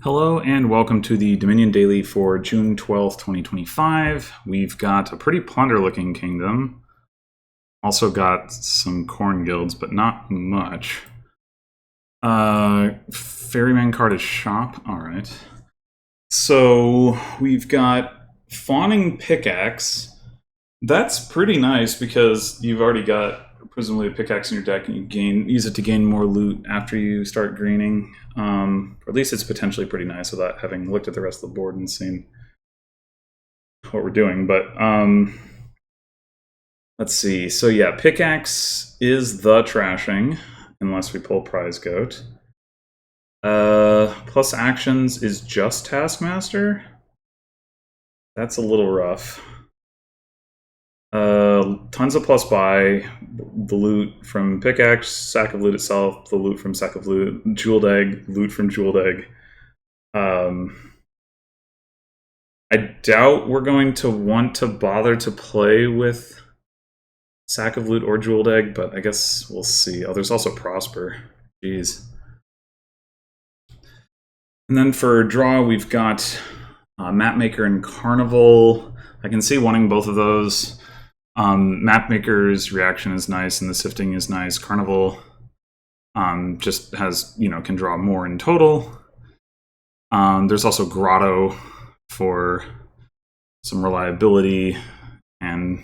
Hello and welcome to the Dominion Daily for June 12th, 2025. We've got a pretty plunder-looking kingdom. Also got some corn guilds, but not much. Ferryman card is shop. Alright. So we've got Fawning Pickaxe. That's pretty nice because you've already got presumably a pickaxe in your deck and you use it to gain more loot after you start greening. Or at least it's potentially pretty nice without having looked at the rest of the board and seen what we're doing. But let's see. So yeah, pickaxe is the trashing, unless we pull prize goat. Plus actions is just Taskmaster. That's a little rough. Tons of plus buy, the loot from pickaxe, sack of loot itself, the loot from sack of loot, jeweled egg, loot from jeweled egg. I doubt we're going to want to bother to play with sack of loot or jeweled egg, but I guess we'll see. Oh, there's also prosper. Jeez. And then for draw, we've got Mapmaker and Carnival. I can see wanting both of those. Mapmaker's reaction is nice and the sifting is nice. Carnival just has, can draw more in total. There's also Grotto for some reliability and,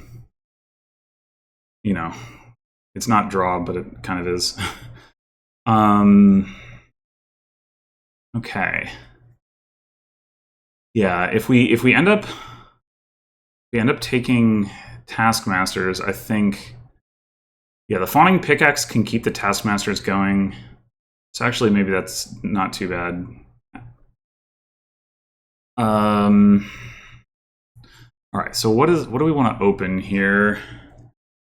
it's not draw, but it kind of is. Okay. Yeah, if we end up taking Taskmasters, I think, yeah, the Fawning Pickaxe can keep the Taskmasters going. So actually, maybe that's not too bad. All right, so what do we want to open here?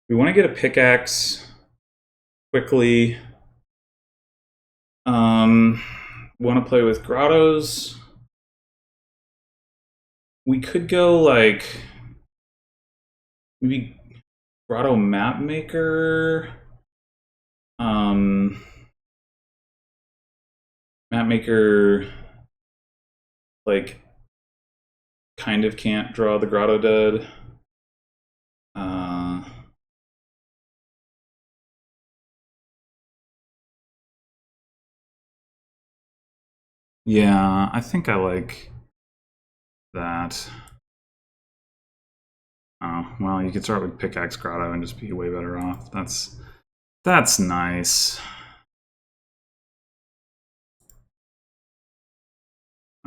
We want to get a pickaxe quickly. Want to play with grottos. We could go like maybe Grotto Mapmaker. Mapmaker like kind of can't draw the Grotto Dead. Yeah, I think I like that. Oh, well, you could start with Pickaxe Grotto and just be way better off. That's nice.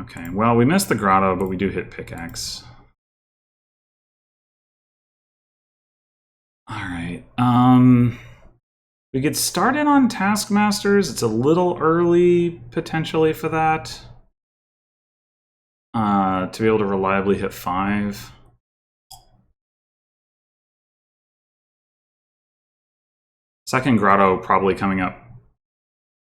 Okay, well, we missed the Grotto, but we do hit Pickaxe. Alright, we could start in on Taskmasters. It's a little early, potentially, for that. To be able to reliably hit 5. Second Grotto probably coming up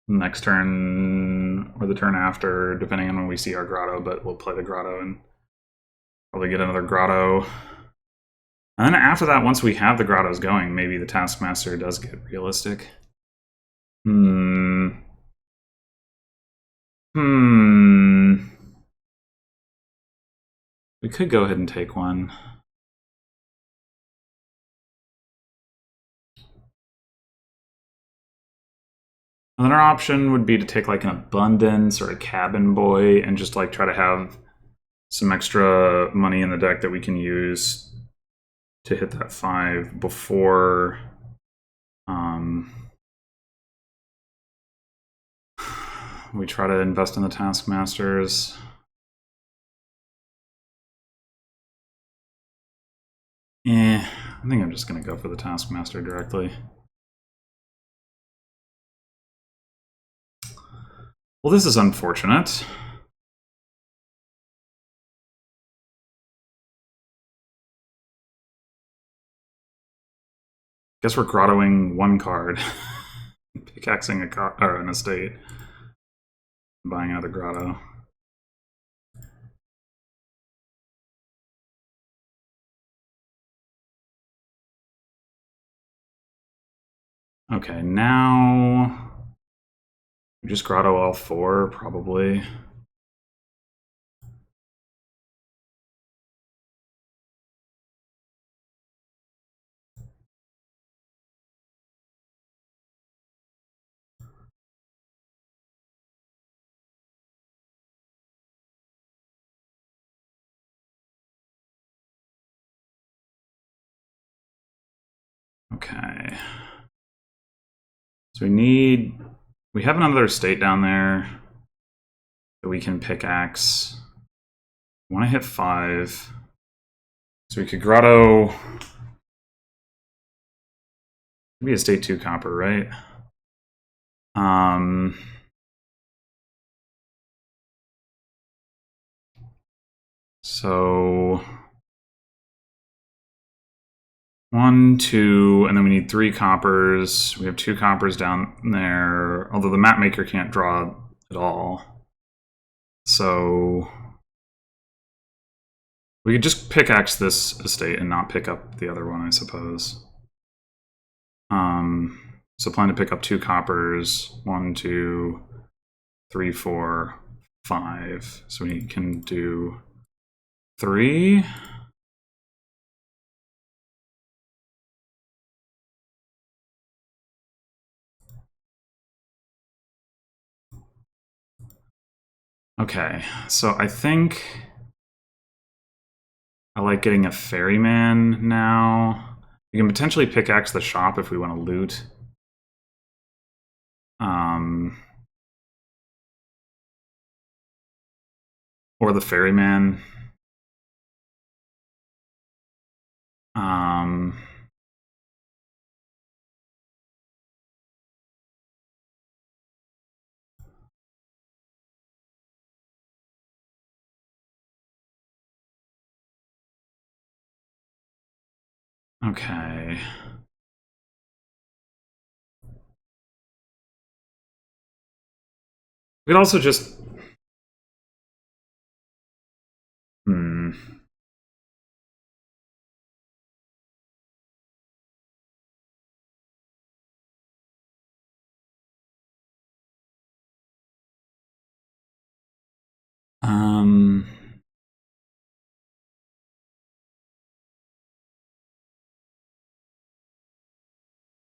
next turn or the turn after, depending on when we see our Grotto, but we'll play the Grotto and probably get another Grotto. And then after that, once we have the Grottos going, maybe the Taskmaster does get realistic. We could go ahead and take one. Another option would be to take like an Abundance or a Cabin Boy and just like try to have some extra money in the deck that we can use to hit that 5 before we try to invest in the Taskmasters. I think I'm just going to go for the Taskmaster directly. Well, this is unfortunate. Guess we're grottoing one card. Pickaxing an estate. Buying another grotto. Okay, now we just grotto all 4, probably. Okay. So we have another state down there that we can pickaxe. I want to hit 5. So we could grotto. Maybe a state 2 copper, right? So 1, 2, and then we need 3 coppers. We have 2 coppers down there, although the map maker can't draw at all. So we could just pickaxe this estate and not pick up the other one, I suppose. So plan to pick up 2 coppers. 1, 2, 3, 4, 5. So we can do 3. Okay, so I think I like getting a ferryman now. We can potentially pickaxe the shop if we want to loot. Or the ferryman. Okay. We could also just...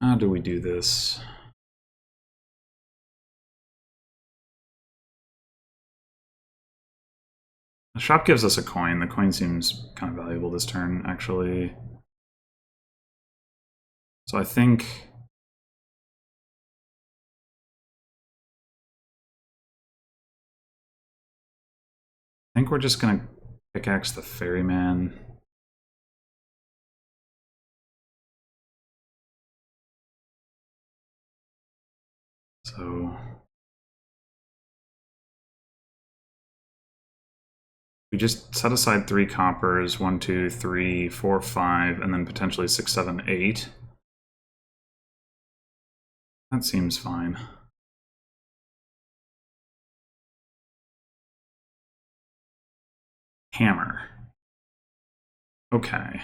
How do we do this? The shop gives us a coin. The coin seems kind of valuable this turn, actually. So I think we're just gonna pickaxe the ferryman. So we just set aside 3 coppers, 1, 2, 3, 4, 5, and then potentially 6, 7, 8. That seems fine. Hammer. Okay.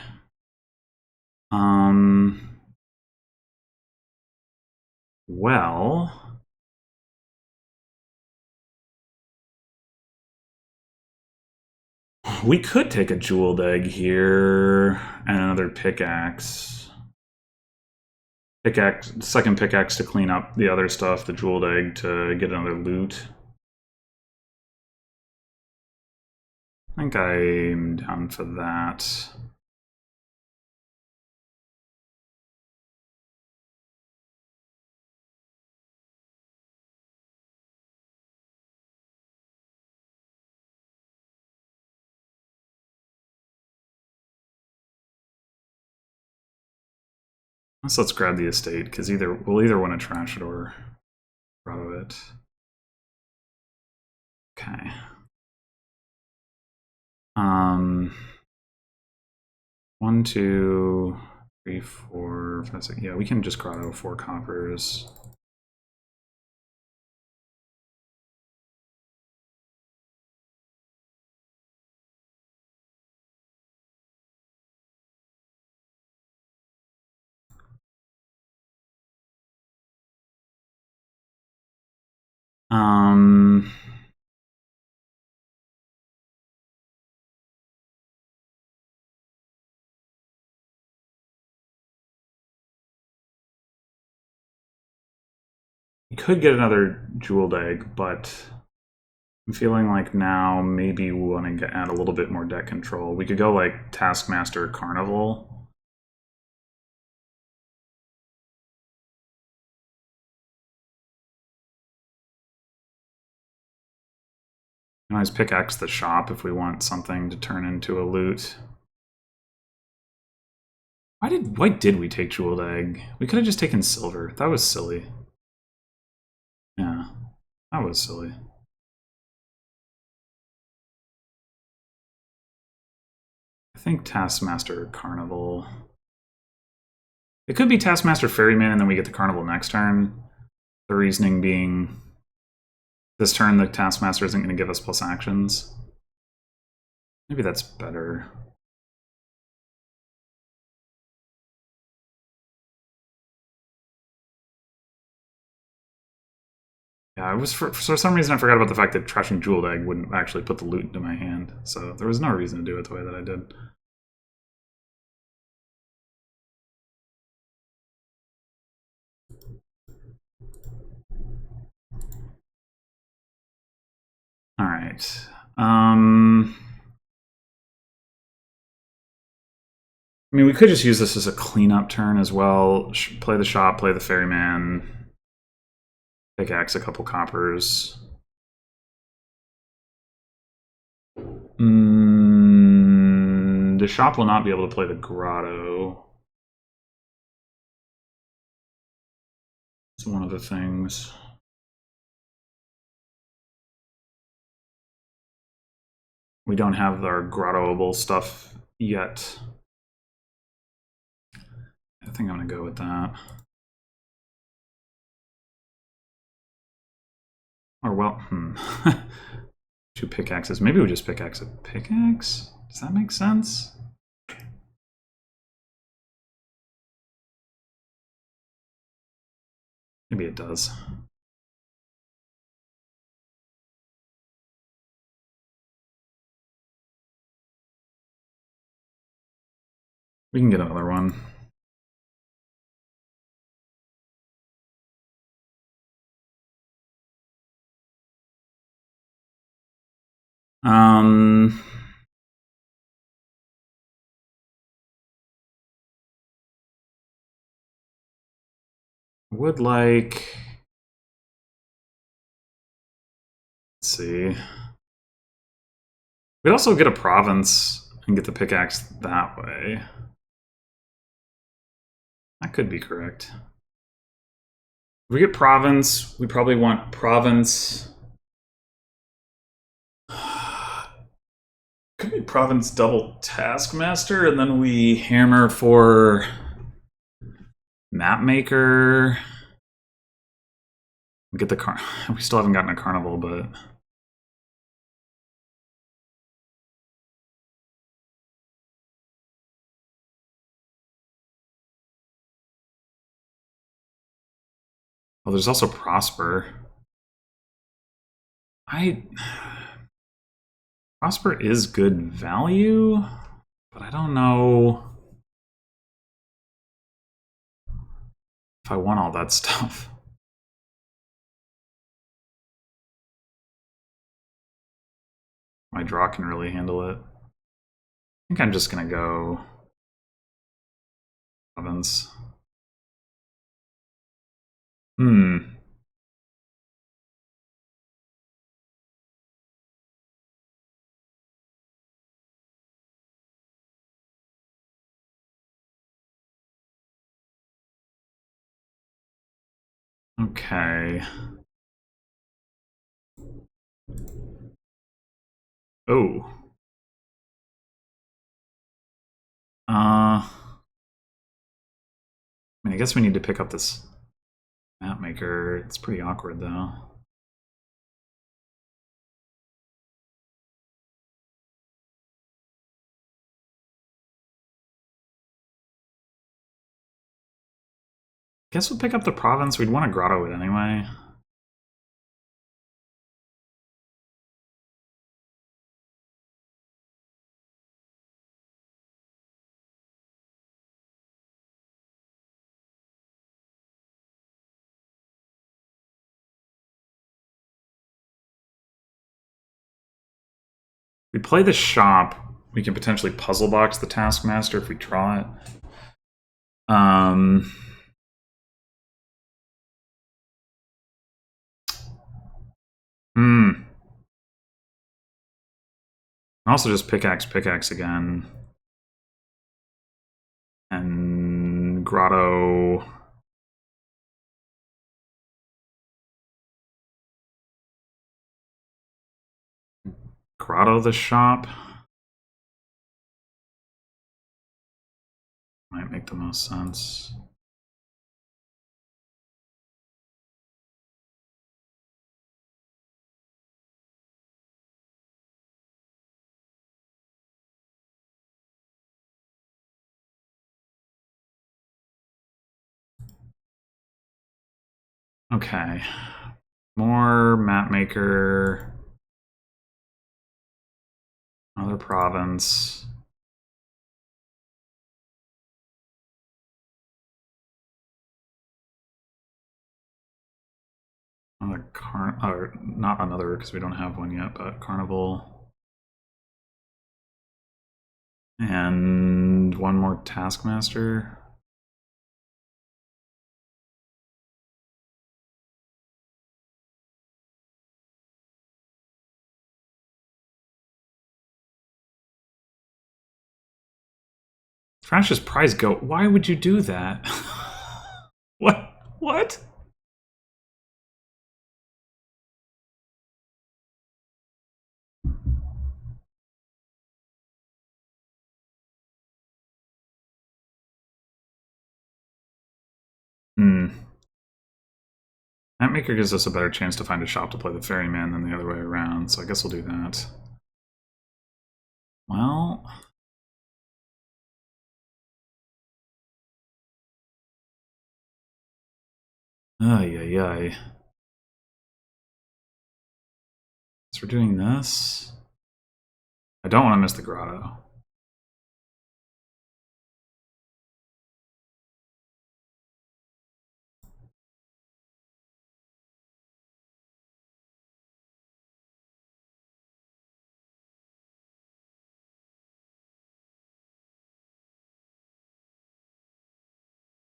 Well, we could take a jeweled egg here and another pickaxe. Second pickaxe to clean up the other stuff, the jeweled egg to get another loot. I think I'm down for that. Let's grab the estate, because we'll either want to trash it or grotto it. Okay. 1, 2, 3, 4, 5, 6. Yeah, we can just grotto 4 coppers. We could get another jeweled egg, but I'm feeling like now maybe we want to add a little bit more deck control. We could go like Taskmaster Carnival. can always pickaxe the shop if we want something to turn into a loot. Why did we take jeweled egg? We could have just taken silver. That was silly. Yeah, that was silly. I think Taskmaster Carnival. It could be Taskmaster Ferryman and then we get the Carnival next turn. The reasoning being this turn the Taskmaster isn't going to give us plus actions. Maybe that's better. Yeah, it was for some reason I forgot about the fact that trashing Jeweled Egg wouldn't actually put the loot into my hand, so there was no reason to do it the way that I did. All right. I mean, we could just use this as a cleanup turn as well. Play the shop, play the ferryman, pickaxe a couple coppers. The shop will not be able to play the grotto. It's one of the things. We don't have our grottoable stuff yet. I think I'm going to go with that. Or, well, 2 pickaxes. Maybe we just pickaxe a pickaxe? Does that make sense? Maybe it does. We can get another one. Would like... Let's see. We'd also get a province and get the pickaxe that way. That could be correct. If we get province, we probably want province. Could be province double taskmaster, and then we hammer for mapmaker. We get the we still haven't gotten a carnival, but well, there's also prosper. Prosper is good value, but I don't know if I want all that stuff. My draw can really handle it. I think I'm just gonna go province. Okay. Oh. I mean, I guess we need to pick up this map maker. It's pretty awkward, though. Guess we'll pick up the province. We'd want to grotto it anyway. We play the shop. We can potentially puzzle box the taskmaster if we draw it. Also just pickaxe again. And grotto. Grotto the shop. Might make the most sense. Okay. More map maker. Another province. Another or not another because we don't have one yet, but carnival. And one more taskmaster. Frash's prize goat. Why would you do that? What? What? Hmm. Mapmaker gives us a better chance to find a shop to play the ferryman than the other way around, so I guess we'll do that. Well... Ay, ay, ay. So we're doing this. I don't want to miss the grotto.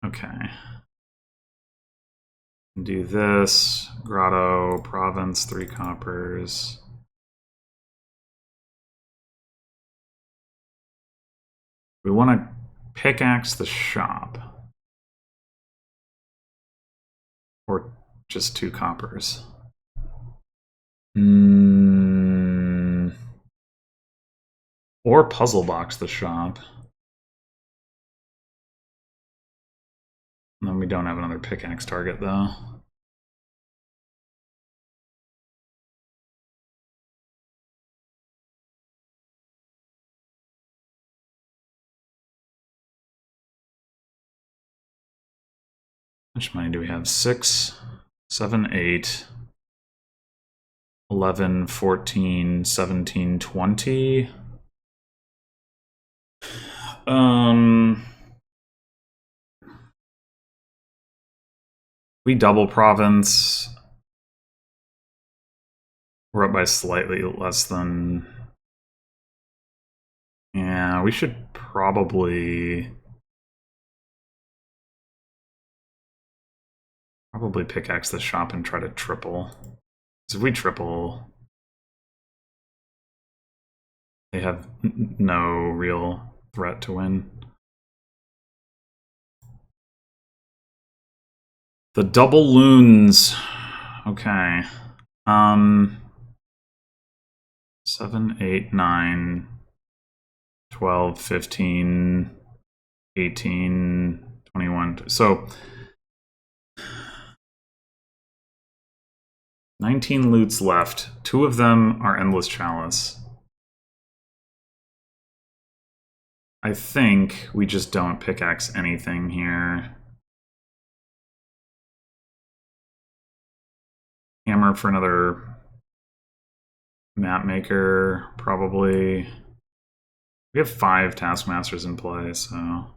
Okay. Do this. Grotto, province, 3 coppers. We want to pickaxe the shop. Or just 2 coppers. Or puzzle box the shop. And then we don't have another pickaxe target, though. How much money do we have? 6, 7, 8, 11, 14, 17, 20. We double province. We're up by slightly less than... Yeah, we should probably pickaxe the shop and try to triple. Because if we triple, they have no real threat to win. The double loons. Okay. 7, 8, 9, 12, 15, 18, 21. So 19 loots left. 2 of them are Endless Chalice. I think we just don't pickaxe anything here. Hammer for another map maker, probably. We have 5 taskmasters in play, so...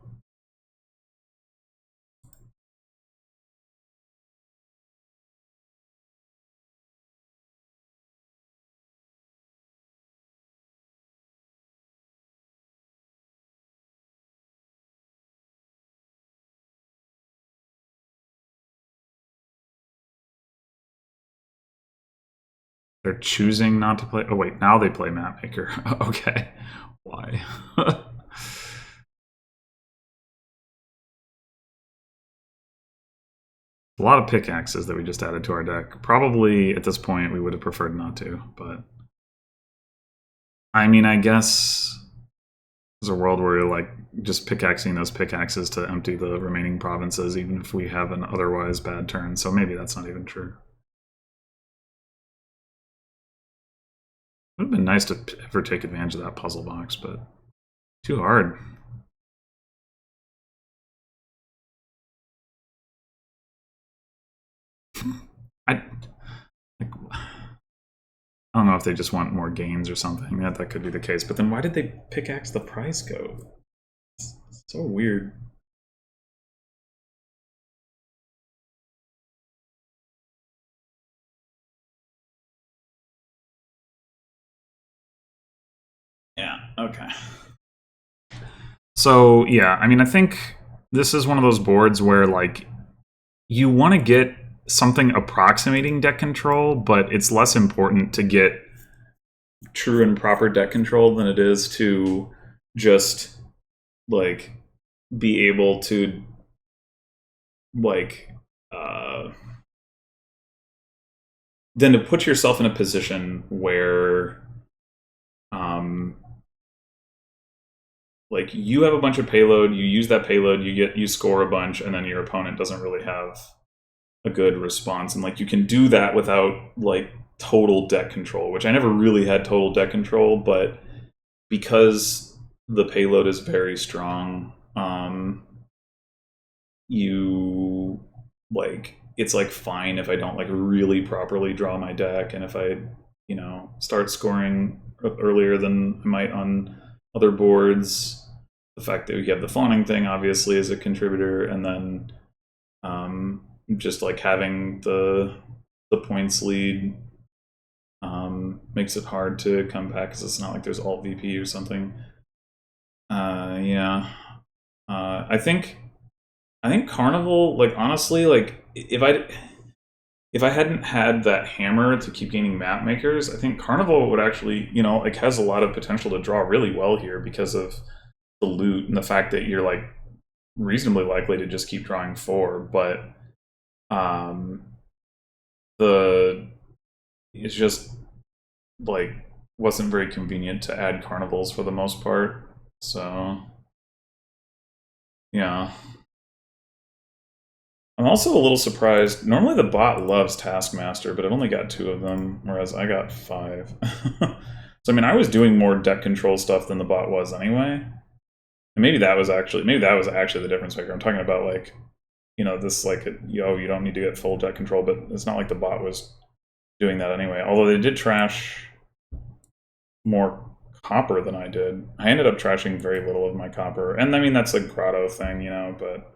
They're choosing not to play. Oh wait, now they play Map Maker. Okay, why? A lot of pickaxes that we just added to our deck. Probably at this point we would have preferred not to, but I mean, I guess there's a world where you're like just pickaxing those pickaxes to empty the remaining provinces, even if we have an otherwise bad turn. So maybe that's not even true. It would have been nice to ever take advantage of that puzzle box, but too hard. I don't know if they just want more gains or something. That could be the case. But then why did they pickaxe the price code? It's so weird. Yeah, okay. So, yeah, I mean, I think this is one of those boards where, like, you want to get something approximating deck control, but it's less important to get true and proper deck control than it is to just, like, be able to, like, then to put yourself in a position where like you have a bunch of payload, you use that payload, you score a bunch, and then your opponent doesn't really have a good response. And like you can do that without like total deck control, which I never really had total deck control, but because the payload is very strong, you like it's like fine if I don't like really properly draw my deck, and if I, you know, start scoring earlier than I might on other boards. The fact that we have the fawning thing obviously is a contributor, and then just like having the points lead makes it hard to come back because it's not like there's alt VP or something. Yeah, I think Carnival, like honestly, like if I hadn't had that hammer to keep gaining map makers, I think Carnival would actually, you know, like has a lot of potential to draw really well here because of the loot and the fact that you're like reasonably likely to just keep drawing 4, but it's just like wasn't very convenient to add carnivals for the most part. So yeah. I'm also a little surprised. Normally the bot loves Taskmaster, but it only got 2 of them, whereas I got 5. So I mean, I was doing more deck control stuff than the bot was anyway. And maybe that was actually the difference maker. I'm talking about like, you know, this like, you don't need to get full deck control, but it's not like the bot was doing that anyway. Although they did trash more copper than I did. I ended up trashing very little of my copper, and I mean that's a grotto thing, you know, but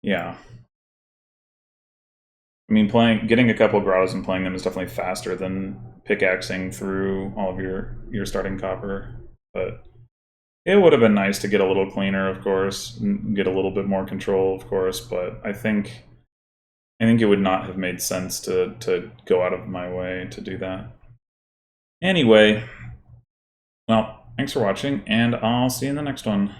yeah. I mean, getting a couple grottos and playing them is definitely faster than pickaxing through all of your starting copper. But it would have been nice to get a little cleaner, of course, and get a little bit more control, of course. But I think it would not have made sense to go out of my way to do that. Anyway, well, thanks for watching, and I'll see you in the next one.